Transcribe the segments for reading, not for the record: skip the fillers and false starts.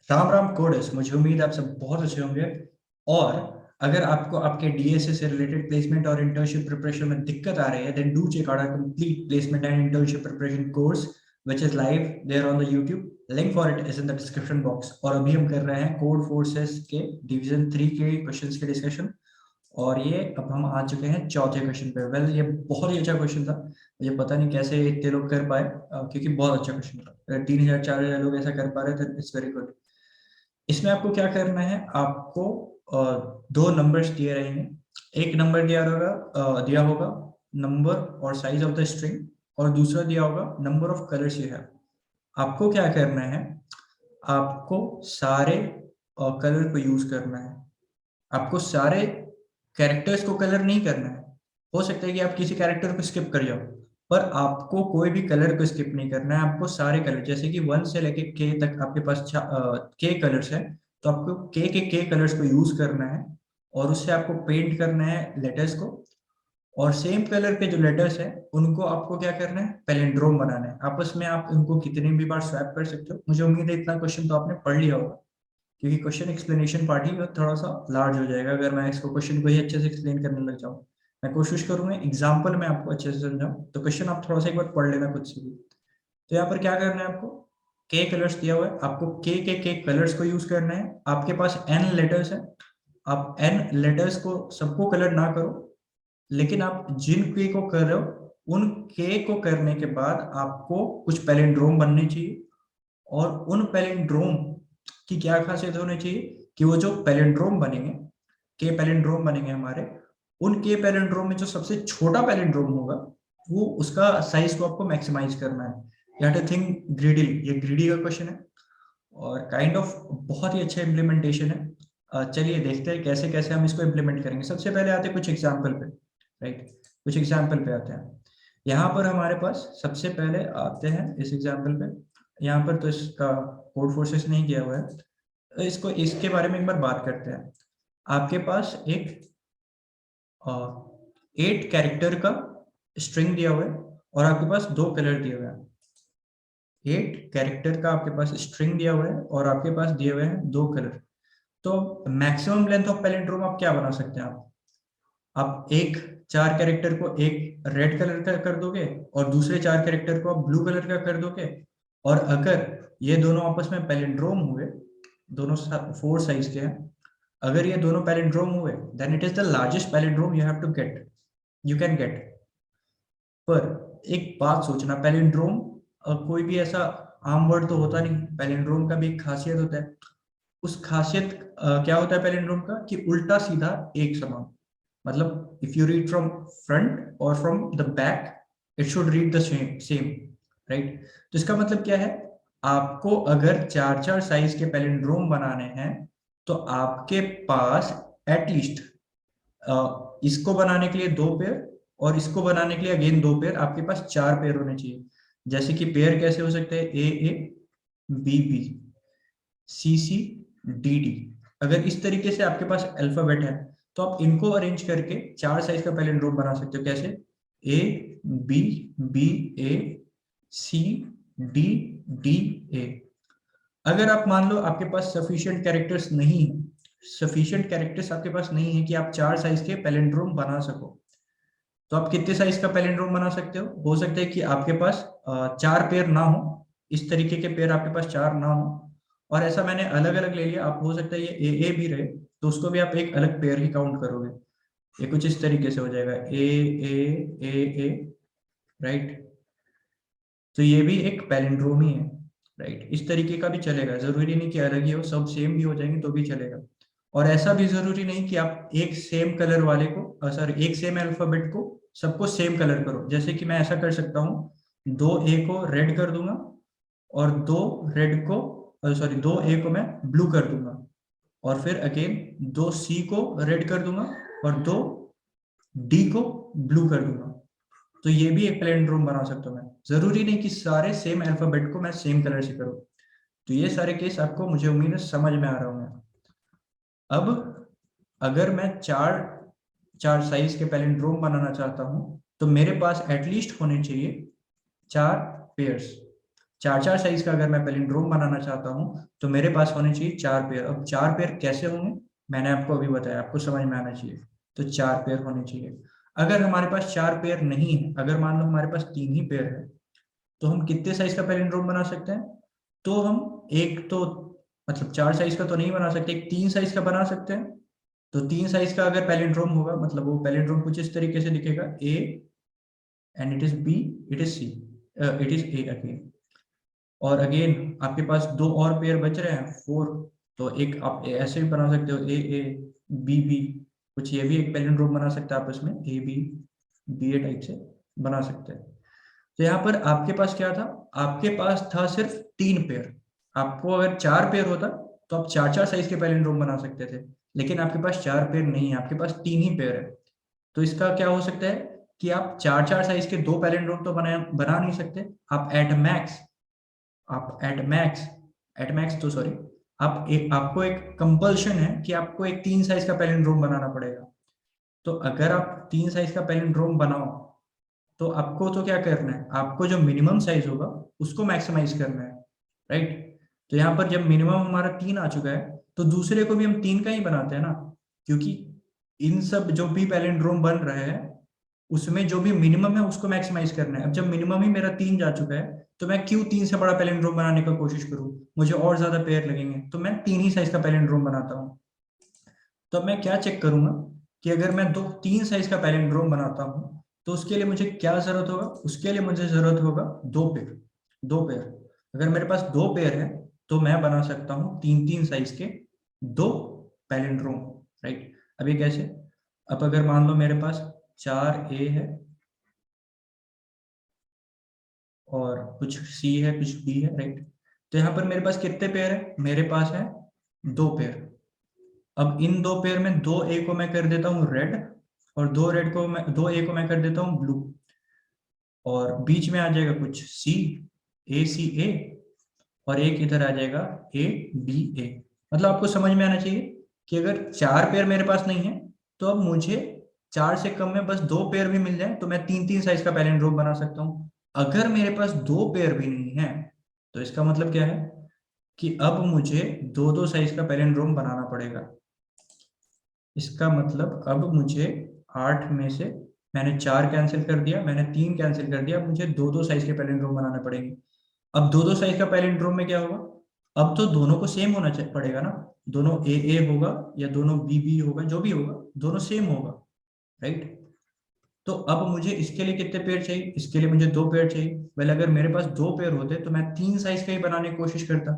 Ram Ram codes, मुझे उम्मीद है आप सब बहुत अच्छे होंगे। और अगर आपको आपके डीएसए से रिलेटेड प्लेसमेंट और इंटर्नशिप प्रिपरेशन में दिक्कत आ रही है, then do check out our complete placement and internship preparation course which is live there on the YouTube. Link for it is in the description box. और अभी हम कर रहे हैं कोड फोर्सेस के डिवीजन 3 के क्वेश्चंस के डिस्कशन। और ये अब हम आ चुके हैं चौथे क्वेश्चन पे। वेल, ये बहुत ही अच्छा क्वेश्चन था। मुझे पता नहीं कैसे इतने लोग कर पाए, क्योंकि बहुत अच्छा क्वेश्चन था। अगर 3,000 4,000 लोग ऐसा कर पा रहे थे, इट्स वेरी गुड। इसमें आपको क्या करना है, आपको दो नंबर्स दिए रहेंगे। एक नंबर दिया होगा नंबर और साइज ऑफ द स्ट्रिंग, और दूसरा दिया होगा number of colours you have. आपको क्या करना है, आपको सारे कलर को यूज करना है। आपको सारे कैरेक्टर्स को कलर नहीं करना है। हो सकता है कि आप किसी कैरेक्टर को स्किप कर जाओ, पर आपको कोई भी कलर को स्किप नहीं करना है। आपको सारे कलर, जैसे कि 1 से लेके के तक आपके पास के कलर्स है, तो आपको के कलर्स को यूज करना है। और उससे आपको पेंट करना है लेटर्स को। और सेम कलर के जो लेटर्स है, उनको आपको क्या करना है, पैलिंड्रोम बनाना है। आपस में आप उनको कितनी भी बार स्वैप कर सकते हो। मुझे उम्मीद है इतना क्वेश्चन तो आपने पढ़ लिया होगा, क्योंकि क्वेश्चन एक्सप्लेनेशन पार्ट ही थोड़ा सा लार्ज हो जाएगा अगर मैं इसको क्वेश्चन को ही अच्छे से एक्सप्लेन करने लग जाऊँ। मैं कोशिश करूंगा एग्जाम्पल में आपको अच्छे से समझाऊं, तो क्वेश्चन आप थोड़ा सा एक बार पढ़ लेना खुद से भी। तो यहाँ पर क्या करना है, आपको के कलर्स दिया हुआ है, आपको के कलर्स को यूज करना है। आपके पास एन लेटर्स है, आप एन लेटर्स को सबको कलर ना करो, लेकिन आप जिन के को कर रहे हो उन के को करने के बाद आपको कुछ पैलिंड्रोम बनने चाहिए। और उन पैलिंड्रोम की क्या खासियत होनी चाहिए कि वो जो पैलिंड्रोम बनेंगे, के पैलिंड्रोम बनेंगे हमारे, उन के पैलिंड्रोम में जो सबसे छोटा पैलिंड्रोम होगा, वो उसका साइज को आपको मैक्सिमाइज करना है। You have to think greedily. ये ग्रीडी का क्वेश्चन है और काइंड ऑफ बहुत ही अच्छा इम्प्लीमेंटेशन है। चलिए देखते हैं कैसे कैसे हम इसको इम्प्लीमेंट करेंगे। सबसे पहले आते हैं कुछ एग्जाम्पल पे, राइट। कुछ एग्जाम्पल पे आते हैं। यहाँ पर हमारे पास सबसे पहले आते हैं इस एग्जाम्पल पे। यहाँ पर तो इसका कोड फोर्सेस नहीं किया हुआ है, तो इसको इसके बारे में एक बार बात करते हैं। आपके पास एक 8 कैरेक्टर का स्ट्रिंग दिया हुआ है और आपके पास 2 कलर दिए हुए हैं। 8 कैरेक्टर का आपके पास स्ट्रिंग दिया हुआ है और आपके पास दिए हुए हैं 2 कलर। तो मैक्सिमम लेंथ ऑफ पैलिंड्रोम आप क्या बना सकते हैं, आप एक 4 कैरेक्टर को एक रेड कलर का कर दोगे और दूसरे 4 कैरेक्टर को आप ब्लू कलर का कर दोगे। और अगर ये दोनों आपस में पैलिंड्रोम हुए, दोनों 4 साइज के हैं, अगर ये दोनों पैलिंड्रोम हुए, then it is the largest palindrome you have to get, you can get. पर एक बात सोचना, पैलिंड्रोम कोई भी ऐसा आम वर्ड तो होता नहीं। पैलिंड्रोम का भी एक खासियत होता है। उस खासियत क्या होता है पैलिंड्रोम का, कि उल्टा सीधा एक समान। मतलब if you read from front और from the back, it should read the same same, right. तो इसका मतलब क्या है, आपको अगर 4 4 साइज के पैलिंड्रोम बनाने हैं, तो आपके पास एटलीस्ट इसको बनाने के लिए 2 पेयर और इसको बनाने के लिए अगेन 2 पेयर, आपके पास 4 पेयर होने चाहिए। जैसे कि पेयर कैसे हो सकते हैं, A B B, C C D D. अगर इस तरीके से आपके पास अल्फाबेट है, तो आप इनको अरेंज करके 4 साइज का पैलिंड्रोम बना सकते हो। कैसे, A B B A C D D A. अगर आप मान लो आपके पास सफिशिएंट कैरेक्टर्स नहीं है, सफिशिएंट कैरेक्टर्स आपके पास नहीं है कि आप 4 साइज के पैलिंड्रोम बना सको, तो आप कितने साइज का पैलिंड्रोम बना सकते हो सकता है कि आपके पास 4 पेयर ना हो, इस तरीके के पेयर आपके पास 4 ना हो। और ऐसा मैंने अलग अलग ले लिया, आप हो सकता है ये ए भी रहे, तो उसको भी आप एक अलग पेयर ही काउंट करोगे। ये कुछ इस तरीके से हो जाएगा, ए राइट। तो ये भी एक पैलिंड्रोम ही है, राइट। इस तरीके का भी चलेगा, जरूरी नहीं कि अलग ही हो, सब सेम भी हो जाएंगे तो भी चलेगा। और ऐसा भी जरूरी नहीं कि आप एक सेम कलर वाले को, सॉरी, एक सेम अल्फाबेट को सबको सेम कलर करो। जैसे कि मैं ऐसा कर सकता हूँ, 2 ए को रेड कर दूंगा और 2 रेड को, सॉरी, 2 ए को मैं ब्लू कर दूंगा, और फिर अगेन 2 सी को रेड कर दूंगा और 2 डी को ब्लू कर दूंगा। तो ये भी एक पैलिंड्रोम बना सकता हूँ मैं। जरूरी नहीं कि सारे सेम अल्फाबेट को मैं सेम कलर से करूँ। तो ये सारे केस आपको, मुझे उम्मीद है, समझ में आ रहा हूँ। अब अगर मैं 4 4 साइज के पैलिंड्रोम बनाना चाहता हूँ, तो मेरे पास एटलीस्ट होने चाहिए 4 पेयर्स। 4 साइज का अगर मैं पैलिंड्रोम बनाना चाहता हूँ तो मेरे पास होने चाहिए 4 पेयर। अब 4 पेयर कैसे होंगे, मैंने आपको अभी बताया, आपको समझ में आना चाहिए। तो 4 पेयर होने चाहिए। अगर हमारे पास 4 पेयर नहीं है, अगर मान लो हमारे पास 3 ही पेयर है, तो हम कितने साइज का पैलिंड्रोम बना सकते हैं? तो हम एक तो मतलब 4 साइज का तो नहीं बना सकते, एक 3 साइज का बना सकते हैं। तो 3 साइज का अगर पैलिंड्रोम होगा, मतलब वो पैलिंड्रोम कुछ इस तरीके से दिखेगा, A and it is B, it is C, it is A again. और अगेन आपके पास 2 और पेयर बच रहे हैं, 4। तो एक आप ऐसे भी बना सकते हो, ए ए बी बी, कुछ ये भी एक पैलिंड्रोम बना सकते हैं आपस में, A B B A type से बना सकते हैं। तो यहाँ पर आपके पास क्या था, आपके पास था सिर्फ 3 पेयर। आपको अगर 4 पेयर होता तो आप 4 4 साइज के पैलिंड्रोम बना सकते थे, लेकिन आपके पास 4 पेयर नहीं है, आपके पास 3 ही पेयर है। तो इसका क्या हो सकता है कि आप 4 4 साइज के 2 पैलिंड्रोम तो बना नहीं सकते। आप एट मैक्स तो सॉरी, आपको एक कंपल्शन है कि आपको एक 3 साइज का पैलिंड्रोम बनाना पड़ेगा। तो अगर आप 3 साइज का पैलिंड्रोम बनाओ तो आपको तो क्या करना है, आपको जो मिनिमम साइज होगा उसको मैक्सिमाइज करना है, राइट। तो यहाँ पर जब मिनिमम हमारा 3 आ चुका है, तो दूसरे को भी हम 3 का ही बनाते हैं ना, क्योंकि इन सब जो भी पैलिंड्रोम बन रहे हैं उसमें जो भी मिनिमम है उसको मैक्सिमाइज करना है। अब जब मिनिमम ही मेरा 3 जा चुका है, तो मैं क्यों 3 से बड़ा पैलिंड्रोम बनाने का कोशिश करूं, मुझे और ज्यादा पेयर लगेंगे, तो मैं 3 ही साइज का पैलिंड्रोम बनाता हूँ। तो मैं क्या चेक करूंगा कि अगर मैं 3 साइज का पैलिंड्रोम बनाता हूँ तो उसके लिए मुझे क्या जरूरत होगा, उसके लिए मुझे जरूरत होगा 2 पेयर। 2 पेयर, अगर मेरे पास 2 पेयर है तो मैं बना सकता हूँ 3 3 साइज के 2 पैलिंड्रोम, राइट। अब ये कैसे, अब अगर मान लो मेरे पास 4 ए है और कुछ सी है कुछ बी है, राइट। तो यहाँ पर मेरे पास कितने पेयर है, मेरे पास है 2 पेयर। अब इन 2 पेयर में 2 ए को मैं कर देता हूँ रेड, और 2 ए को मैं कर देता हूँ ब्लू, और बीच में आ जाएगा कुछ सी, ए सी ए, और एक इधर आ जाएगा ए बी ए। मतलब आपको समझ में आना चाहिए कि अगर 4 पेयर मेरे पास नहीं है, तो अब मुझे 4 से कम में बस 2 पेयर भी मिल जाए तो मैं 3 3 साइज का पैलिंड्रोम बना सकता हूँ। अगर मेरे पास 2 पेयर भी नहीं है, तो इसका मतलब क्या है कि अब मुझे 2 2 साइज का पैलिंड्रोम बनाना पड़ेगा। इसका मतलब अब मुझे 8 में से मैंने 4 कैंसिल कर दिया, मैंने 3 कैंसिल कर दिया, अब मुझे 2 2 साइज के पैलिंड्रोम बनाने पड़ेंगे। अब 2 2 साइज का पैलिंड्रोम में क्या होगा, अब तो दोनों को सेम होना पड़ेगा ना, दोनों ए होगा या दोनों बी होगा, जो भी होगा दोनों सेम होगा, राइट। तो अब मुझे इसके लिए कितने पेयर चाहिए, इसके लिए मुझे 2 पेयर चाहिए। वेल अगर मेरे पास 2 पेयर होते तो मैं 3 साइज का ही बनाने की कोशिश करता।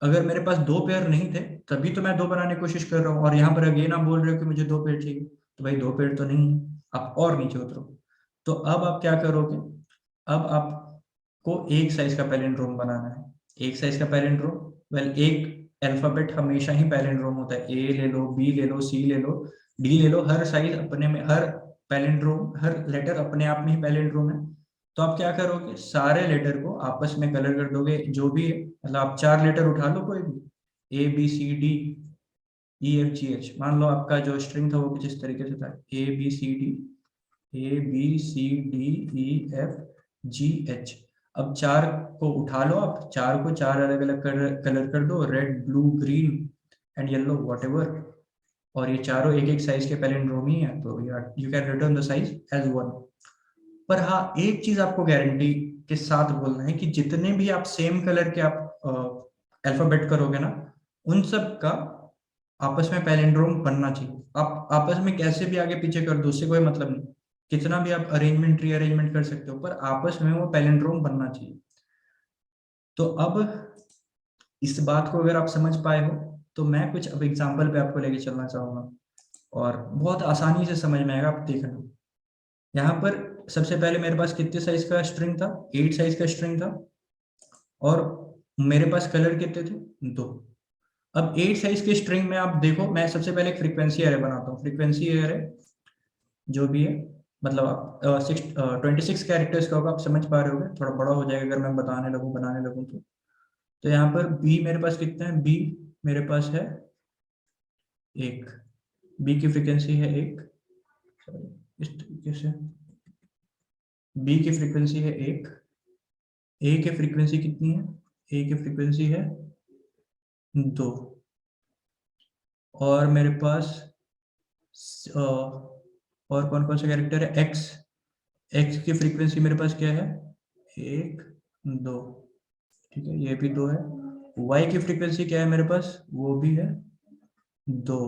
अगर मेरे पास 2 पेयर नहीं थे तभी तो मैं 2 बनाने की कोशिश कर रहा हूँ, और यहाँ पर अगेन आप बोल रहे हो कि मुझे 2 पेयर चाहिए, तो भाई 2 पेयर तो नहीं है, आप और नीचे उतरो। तो अब आप क्या करोगे, अब आपको 1 साइज का पैलिंड्रोम बनाना है। 1 साइज का पैलिंड्रोम, वेल एक अल्फाबेट हमेशा ही पैलिंड्रोम होता है, ए ले लो, बी ले लो, सी ले लो, डी ले लो, हर साइज अपने में, हर पैलिंड्रोम, हर लेटर अपने आप में ही पैलिंड्रोम है। तो आप क्या करोगे, सारे लेटर को आपस में कलर कर दोगे, जो भी है, मतलब आप 4 लेटर उठा लो कोई भी, A B C D E F G H, मान लो आपका जो स्ट्रिंग था वो कुछ इस तरीके से था, A B C D, A B C D E F G H. अब 4 को उठा लो, आप 4 को 4 अलग अलग कलर कर दो, red blue green and yellow what ever, और ये चारों एक एक साइज के पैलिंड्रोम ही है, तो you can return the size as 1। पर हाँ, एक चीज आपको गारंटी के साथ बोलना है कि जितने भी आप सेम कलर के आप अल्फाबेट करोगे ना, उन सब का आपस में पैलिंड्रोम बनना चाहिए। आप आपस में कैसे भी आगे पीछे कर दो, उससे कोई मतलब नहीं, कितना भी आप अरेंजमेंट रीअरेंजमेंट कर सकते हो, पर आपस में वो पैलिंड्रोम बनना चाहिए। तो अब इस बात को अगर आप समझ पाए हो, तो मैं कुछ अब एग्जाम्पल पे आपको लेके चलना चाहूंगा, और बहुत आसानी से समझ में आएगा, आप देखना। यहाँ पर सबसे पहले मेरे पास कितने साइज का स्ट्रिंग था, 8 साइज का स्ट्रिंग था, और मेरे पास कलर कितने थे, 2। अब 8 साइज के स्ट्रिंग में आप देखो, मैं सबसे पहले एक फ्रीक्वेंसी एरे बनाता हूँ। फ्रीक्वेंसी एरे जो भी है, मतलब आप 26 कैरेक्टर्स का होगा, आप समझ पा रहे होगे, थोड़ा बड़ा हो जाएगा अगर मैं बनाने लगूँ तो यहाँ पर बी मेरे पास कितने हैं, बी मेरे पास है 1, बी की फ्रीक्वेंसी है 1, इस तरीके से बी की फ्रीक्वेंसी है 1, ए की फ्रीक्वेंसी कितनी है? ए की फ्रीक्वेंसी है 2, और मेरे पास और कौन कौन से कैरेक्टर है? एक्स, एक्स की फ्रीक्वेंसी मेरे पास क्या है? 1 2, ठीक है, ये भी 2 है। वाई की फ्रीक्वेंसी क्या है मेरे पास? वो भी है 2,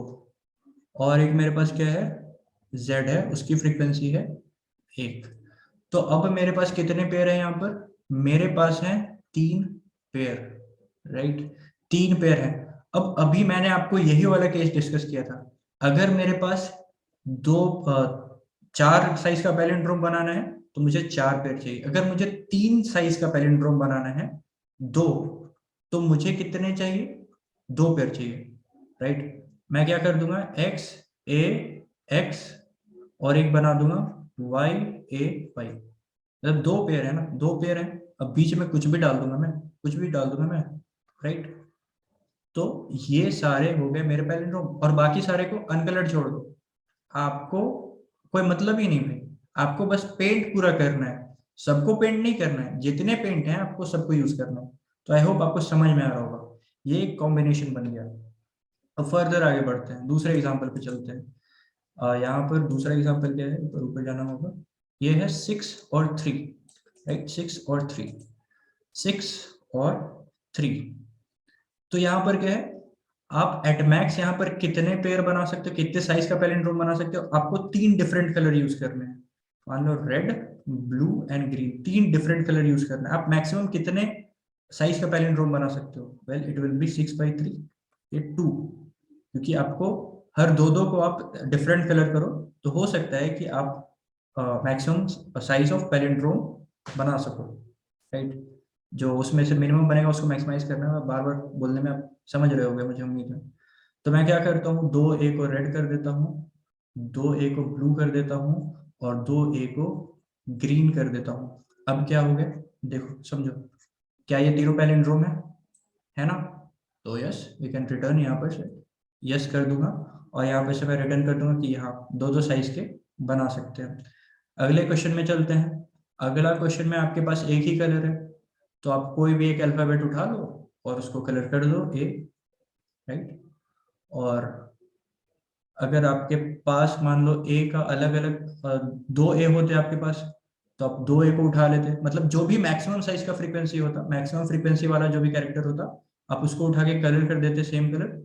और एक मेरे पास क्या है? जेड है, उसकी फ्रीक्वेंसी है 1। तो अब मेरे पास कितने पेयर है यहाँ पर? मेरे पास है 3 पेयर, राइट, 3 पेयर है। अब अभी मैंने आपको यही वाला केस डिस्कस किया था। अगर मेरे पास 4 साइज का पैलिंड्रोम बनाना है तो मुझे 4 पेयर चाहिए। अगर मुझे 3 साइज का पैलिंड्रोम बनाना है 2, तो मुझे कितने चाहिए? 2 पेयर चाहिए, राइट। मैं क्या कर दूंगा? एक्स ए एक्स, और एक बना दूंगा वाई ए वाई, मतलब 2 पेयर है ना, 2 पेयर है। अब बीच में कुछ भी डाल दूंगा मैं, कुछ भी डाल दूंगा मैं, राइट। तो ये सारे हो गए मेरे पैलिंड्रोम, और बाकी सारे को अनकलर्ड छोड़ दो। आपको कोई मतलब ही नहीं भाई, आपको बस पेंट पूरा करना है। सबको पेंट नहीं करना है, जितने पेंट हैं आपको सबको यूज करना है। तो आई होप आपको समझ में आ रहा होगा, ये एक कॉम्बिनेशन बन गया। अब फर्दर आगे बढ़ते हैं, दूसरे एग्जाम्पल पे चलते हैं। यहाँ पर दूसरा एग्जाम्पल क्या है? ऊपर ऊपर जाना होगा। ये है 6 और 3, राइट, 6 और 3, 6 और 3। तो यहाँ पर क्या है? आप एट मैक्स यहाँ पर कितने पेयर बना सकते हो, कितने साइज का पैलिंड्रोम बना सकते हो? आपको 3 डिफरेंट कलर यूज करने हैं। मान लो red, blue and green, 3 different colour use करना है। आप मैक्सिमम कितने साइज का पैलिंड्रोम बना सकते हो? वेल इट विल बी 6/3, ये 2, क्योंकि आपको हर दो दो को आप डिफरेंट कलर करो तो हो सकता है कि आप मैक्सिमम साइज ऑफ पैलिंड्रोम बना सको, राइट। जो उसमें से मिनिमम बनेगा उसको मैक्सिमाइज करना है। बार बार बोलने में आप समझ रहे होगे, मुझे उम्मीद है। तो मैं क्या करता हूँ, 2 ए को रेड कर देता हूँ, 2 ए को ब्लू कर देता हूँ, और 2 ए को ग्रीन कर देता हूँ। अब क्या हो गया? देखो समझो, क्या ये तीनों पैलिंड्रोम है ना? तो यस वी कैन रिटर्न, यहाँ पर से यस कर दूंगा, और यहाँ पर से मैं रिटर्न कर दूंगा कि यहाँ दो दो साइज के बना सकते हैं। अगले क्वेश्चन में चलते हैं। अगला क्वेश्चन में आपके पास एक ही कलर है, तो आप कोई भी एक अल्फाबेट उठा लो और उसको कलर कर दो ए, राइट। और अगर आपके पास मान लो ए का अलग अलग 2 ए होते आपके पास, तो आप 2 ए को उठा लेते, मतलब जो भी मैक्सिमम साइज का फ्रीक्वेंसी होता, मैक्सिमम फ्रीक्वेंसी वाला जो भी कैरेक्टर होता, आप उसको उठा के कलर कर देते सेम कलर,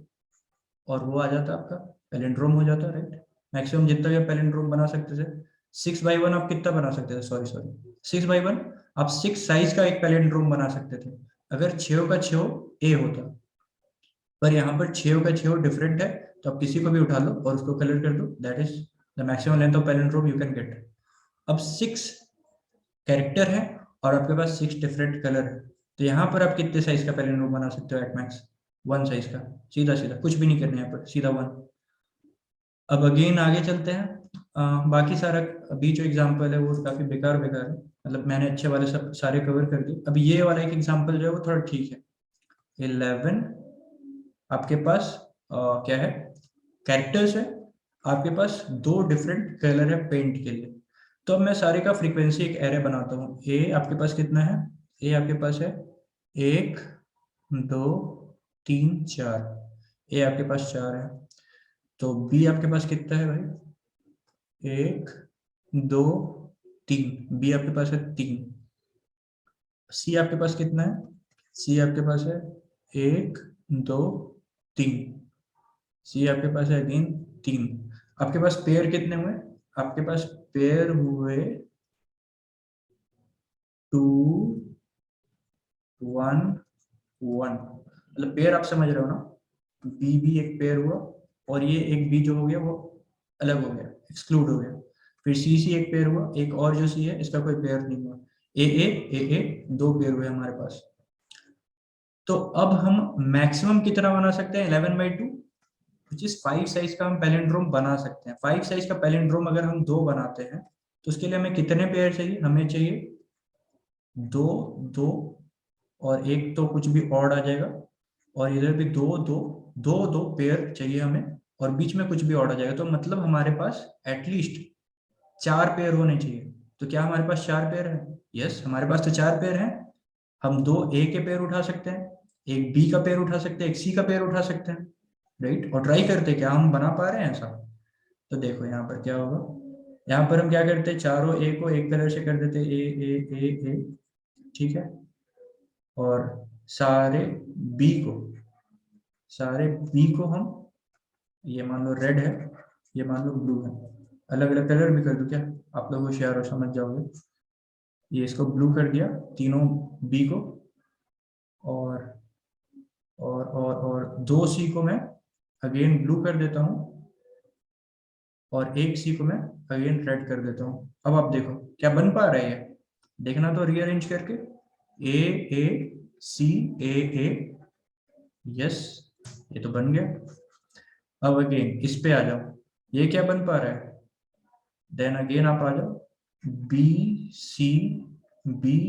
और वो आ जाता आपका पैलिंड्रोम हो जाता, राइट। मैक्सिमम जितना भी आप पैलिंड्रोम बना सकते थे, 6x1 आप कितना बना सकते थे? सॉरी सॉरी, 6x1 आप 6 साइज का एक पैलिंड्रोम बना सकते थे अगर 6 का 6 ए होता। पर यहाँ पर 6 का 6 डिफरेंट है, तो आप किसी को भी उठा लो और उसको कलर कर दो, that is the maximum length of palindrome you can gate. अब 6 कैरेक्टर है और आपके पास 6 डिफरेंट कलर है, तो यहाँ पर आप कितने साइज का पैलिंड्रोम बना सकते हो? एट मैक्स 1 साइज का, सीधा सीधा, कुछ भी नहीं करना है यहाँ पर, सीधा 1। अब अगेन आगे चलते हैं। बाकी सारा अभी जो एग्जांपल है वो काफी बेकार बेकार है, मतलब मैंने अच्छे वाले सब सारे कवर कर दिए। अभी ये वाला एक एग्जांपल जो है वो थोड़ा ठीक है। 11 आपके पास क्या है? कैरेक्टर्स है, आपके पास 2 डिफरेंट कलर है पेंट के लिए। तो अब मैं सारे का फ्रीक्वेंसी एक एरे बनाता हूँ। ए आपके पास कितना है? ए आपके पास है 1 2 3 4, ए आपके पास 4 है। तो बी आपके पास कितना है भाई? 1 2 3, बी आपके पास है 3। सी आपके पास कितना है? सी आपके पास है 1 2 3, सी आपके पास है अगेन 3। आपके पास पेयर कितने हुए? आपके पास पेयर हुए 2 1 1, मतलब पेयर आप समझ रहे हो ना? बी भी एक पेयर हुआ, और ये एक बी जो हो गया वो अलग हो गया, एक्सक्लूड हो गया। फिर सी सी एक पेयर हुआ, एक और जो सी है इसका कोई पेयर नहीं हुआ। ए 2 पेयर हुए हमारे पास। तो अब हम मैक्सिमम कितना बना सकते हैं? 11/2, विच इज 5 साइज का हम पैलिंड्रोम बना सकते हैं। 5 साइज का पैलिंड्रोम अगर हम 2 बनाते हैं तो उसके लिए हमें कितने पेयर चाहिए? हमें चाहिए 2 2, और एक तो कुछ भी ऑड आ जाएगा, और इधर भी 2 2 2 2 पेयर चाहिए हमें, और बीच में कुछ भी ऑड आ जाएगा। तो मतलब हमारे पास एटलीस्ट 4 पेयर होने चाहिए। तो क्या हमारे पास 4 पेयर है? यस, हमारे पास तो 4 पेयर है। हम दो ए के पेयर उठा सकते हैं, एक बी का पेयर उठा सकते हैं, एक सी का पेयर उठा सकते हैं, राइट। और ट्राई करते क्या हम बना पा रहे हैं ऐसा। तो देखो यहाँ पर क्या होगा, यहाँ पर हम क्या करते हैं, चारों ए को एक कलर से कर देते ए ए ए ए, ठीक है। और सारे बी को सारे बी को हम, ये मान लो रेड है, ये मान लो ब्लू है, अलग अलग कलर भी कर दूं क्या, आप लोग होशियार हो समझ जाओगे। ये इसको ब्लू कर दिया तीनों बी को, और और दो सी को मैं अगेन ब्लू कर देता हूँ, और एक सी को मैं अगेन रेड कर देता हूँ। अब आप देखो क्या बन पा रहा है ये, देखना तो रीअरेंज करके, ए ए सी ए ए, यस ये तो बन गया। अब अगेन इस पे आ जाओ, ये क्या बन पा रहा है, देन अगेन आप आ जाओ, B C B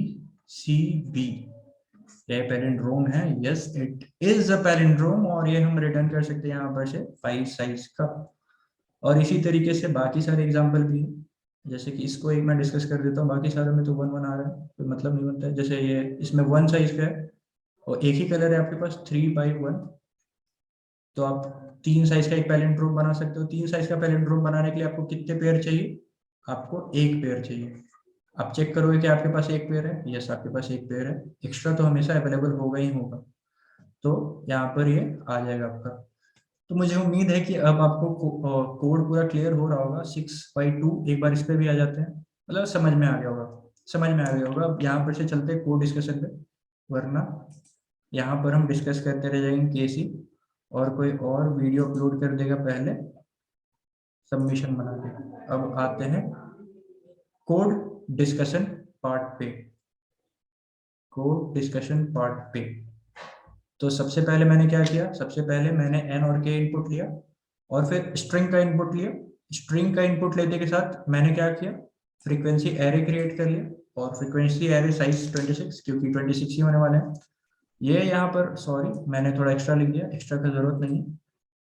C B, ये पैलिंड्रोम है, yes it is a palindrome, और ये हम रिटर्न कर सकते हैं यहाँ पर से 5 साइज का। और इसी तरीके से बाकी सारे एग्जाम्पल भी हैं, जैसे कि इसको एक मैं डिस्कस कर देता हूँ, बाकी सारे में तो 1 1 आ रहा है, कोई मतलब नहीं बनता है। जैसे ये इसमें 1 साइज का है और एक ही कलर है आपके पास 3 by 1, तो आप 3 साइज का एक पैलिंड्रोम बना सकते हो। 3 साइज का पैलिंड्रोम बनाने के लिए आपको कितने पेयर चाहिए, आपको एक पेयर चाहिए। आप चेक करोगे कि आपके पास एक पेयर है, यस आपके पास एक पेयर है, एक्स्ट्रा तो हमेशा अवेलेबल होगा ही होगा। तो यहाँ पर ये आ जाएगा आपका। तो मुझे उम्मीद है कि अब आपको कोड पूरा क्लियर हो रहा होगा। 6/2 एक बार इस पे भी आ जाते हैं, मतलब समझ में आ गया होगा, समझ में आ गया होगा। अब यहाँ पर से चलते हैं कोड डिस्कशन पे, वरना यहाँ पर हम डिस्कस करते रह जाएंगे केसी, और कोई और वीडियो अपलोड कर देगा पहले सबमिशन बना के। अब आते हैं कोड डिस्कशन पार्ट पे, कोड डिस्कशन पार्ट पे। तो सबसे पहले मैंने क्या किया, सबसे पहले मैंने एन और के इनपुट लिया, और फिर स्ट्रिंग का इनपुट लिया। स्ट्रिंग का इनपुट लेने के साथ मैंने क्या किया, फ्रीक्वेंसी एरे क्रिएट कर लिया, और फ्रीक्वेंसी एरे साइज 26, क्योंकि 26 ही होने वाले हैं। ये यहाँ पर सॉरी मैंने थोड़ा एक्स्ट्रा लिख दिया, एक्स्ट्रा का जरूरत नहीं है।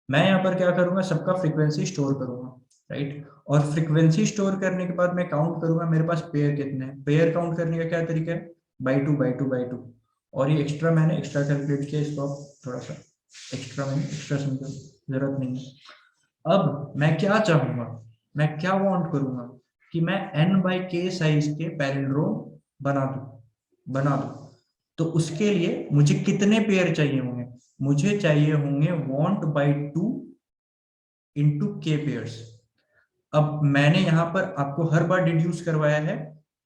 मैं यहाँ पर क्या करूंगा, सबका फ्रीक्वेंसी स्टोर करूंगा, राइट। और फ्रीक्वेंसी स्टोर करने के बाद मैं काउंट करूंगा मेरे पास पेयर कितने हैं। पेयर काउंट करने का क्या तरीका है, बाई टू। और ये एक्स्ट्रा मैंने एक्स्ट्रा कैलकुलेट किया, इसको आप थोड़ा सा एक्स्ट्रा मैंने एक्स्ट्रा समझो, जरूरत नहीं है। अब मैं क्या चाहूंगा, मैं क्या वांट करूंगा कि मैं n/k साइज के पैलिंड्रोम बना दूं। तो उसके लिए मुझे कितने पेयर चाहिए होंगे, मुझे चाहिए होंगे want/2 इंटू के पेयर्स। अब मैंने यहाँ पर आपको हर बार डिड्यूस करवाया है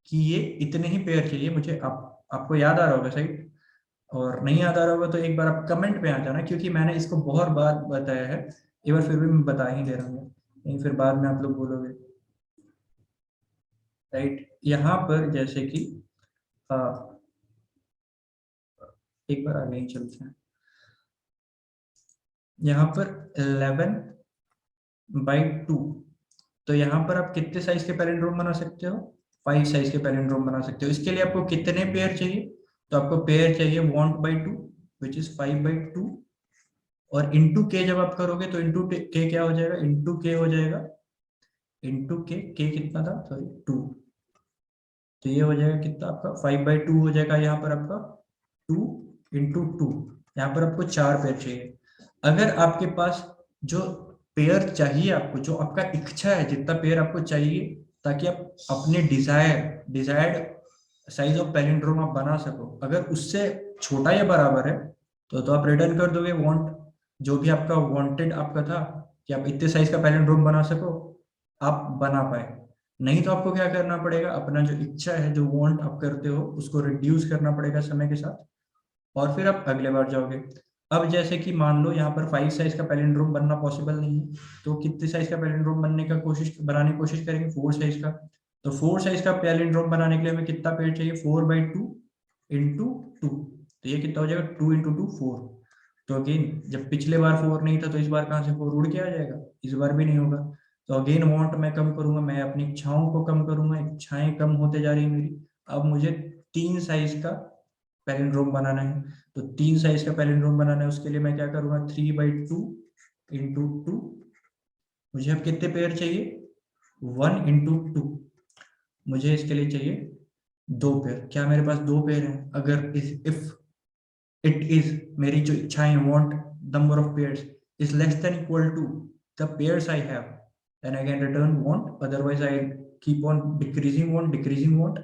कि ये इतने ही पेयर चाहिए मुझे। आपको याद आ रहा होगा सही, और नहीं याद आ रहा होगा तो एक बार आप कमेंट पे आ जाना, क्योंकि मैंने इसको बहुत बार बताया है, एक बार फिर भी मैं बता ही दे रहा हूँ, नहीं फिर बाद में आप लोग बोलोगे, राइट। यहाँ पर जैसे कि आ, एक बार आगे ही चलते हैं, यहाँ पर 11/2, तो यहाँ पर आप कितने साइज के पैलिंड्रोम बना सकते हो, 5 साइज के पैलिंड्रोम बना सकते हो। इसके लिए आपको कितने पेयर चाहिए, तो आपको पेयर चाहिए want/2 विच इज 5/2, और इंटू के जब आप करोगे तो इंटू के क्या हो जाएगा, इंटू के हो जाएगा, इंटू के कितना था, सॉरी 2, तो ये हो जाएगा कितना आपका 5/2 हो जाएगा यहाँ पर आपका 2 × 2, यहाँ पर आपको 4 पेयर चाहिए। अगर आपके पास जो पेयर चाहिए आपको, जो आपका इच्छा है जितना पेयर आपको चाहिए, ताकि आप अपने डिजायर्ड साइज ऑफ पैलिंड्रोम आप बना सको, अगर उससे छोटा या बराबर है तो आप रिटर्न कर दोगे वांट, जो भी आपका वांटेड आपका था कि आप इतने साइज का पैलिंड्रोम बना सको, आप बना पाए। नहीं तो आपको क्या करना पड़ेगा, अपना जो इच्छा है, जो वांट आप करते हो, उसको रिड्यूस करना पड़ेगा समय के साथ, और फिर आप अगले बार जाओगे। अब जैसे कि मान लो यहाँ पर 5 साइज का पैलिंड्रोम बनना पॉसिबल नहीं है, तो कितने साइज का पैलिंड्रोम बनाने की कोशिश करेंगे, 4 साइज का। तो 4 साइज का पैलिंड्रोम बनाने के लिए हमें कितना पेड़ चाहिए, 4/2 इंटू 2, तो ये कितना हो जाएगा, 2 × 2 4। तो अगेन जब पिछले बार 4 नहीं था, तो इस बार कहाँ से 4 उड़ के आ जाएगा, इस बार भी नहीं होगा। तो अगेन वांट मैं कम करूंगा, मैं अपनी इच्छाओं को कम करूंगा, इच्छाएं कम होते जा रही है मेरी। अब मुझे 3 साइज का पैलिंड्रोम बनाना है, तो 3 साइज का पैलिंड्रोम बनाना है, उसके लिए मैं क्या करूंगा, 3/2 इंटू 2, मुझे अब कितने पेयर चाहिए, 1 × 2, मुझे इसके लिए चाहिए 2 पेयर, क्या मेरे पास 2 पेयर हैं? अगर इफ it is, मेरी जो इच्छाएं, want number of pairs is less than equal to the pairs I have, then I can return want, otherwise I keep on decreasing want,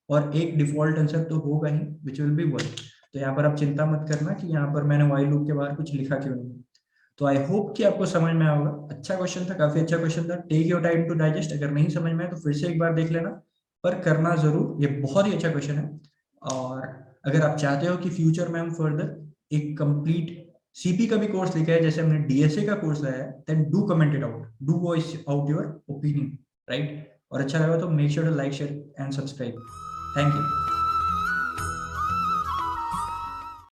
और एक डिफॉल्ट आंसर तो होगा ही which will be 1। तो यहाँ पर आप चिंता मत करना कि यहाँ पर मैंने while लूप के बाहर कुछ लिखा क्यों नहीं। तो आई होप कि आपको समझ में आया होगा। अच्छा क्वेश्चन था, काफी अच्छा क्वेश्चन था। Take your time to digest, अगर नहीं समझ में आया तो फिर से एक बार देख लेना, पर करना जरूर, ये बहुत ही अच्छा क्वेश्चन है। और अगर आप चाहते हो कि फ्यूचर में हम फर्दर एक कंप्लीट सीपी का भी कोर्स लेके आए, जैसे हमने डीएसए का कोर्स लाया है, then do comment it out, do voice out your opinion, right. और अच्छा लगा तो make sure to like, share and subscribe. Thank you.